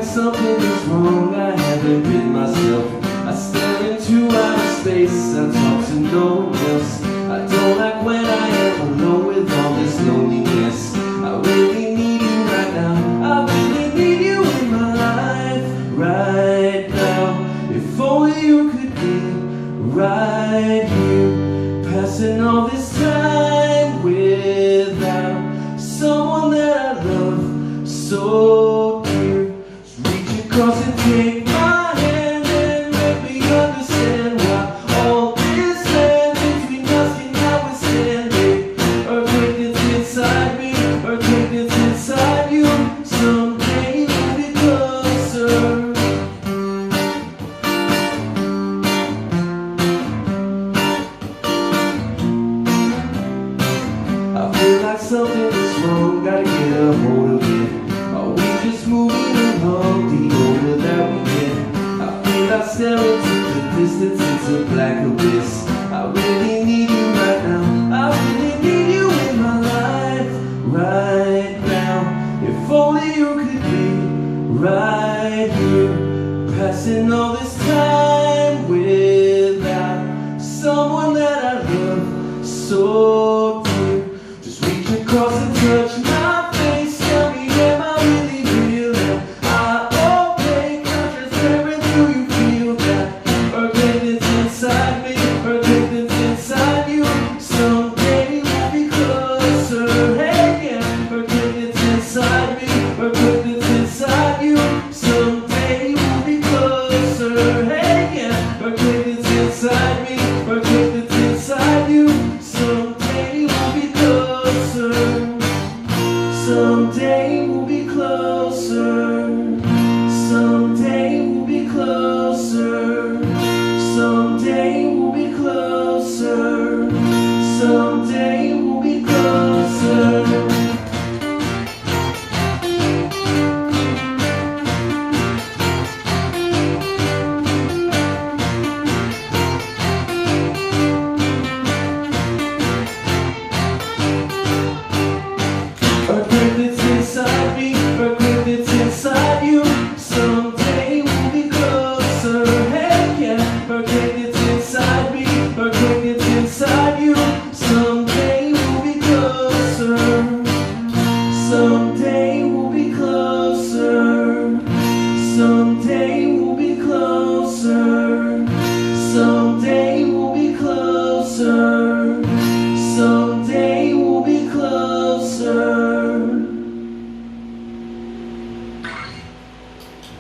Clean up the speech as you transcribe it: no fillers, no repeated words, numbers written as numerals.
something is wrong, I haven't been myself. I stare into outer space, I talk to no one else. I don't like when I am alone with all this loneliness. I really need you right now, I really need you in my life right now. If only you could be right here, passing all this time without someone that I love so dear. Just reach across and take my hand and let me understand why all this land between us cannot withstand it. Earthquake that's inside me, earthquake that's inside you. Someday we'll be closer. I feel like something is wrong, gotta get a hold of it. Are we just moving along the older that we get? I feel like staring into the distance, it's a black abyss. I really need you right now, I really need you in my life right now. If only you could be right here, passing all this time without someone that I love so dear. Just reach across and touch my face, tell me am I really real? Am I okay? I'm transparent, do you feel that earthquake that's inside me, earthquake that's inside you? Someday we'll be closer. Hey yeah, earthquake that's inside me, earthquake that's inside you. Someday we'll be closer. Hey yeah, earthquake that's inside me, earthquake that's inside you. Someday we'll be closer. Someday we'll be closer.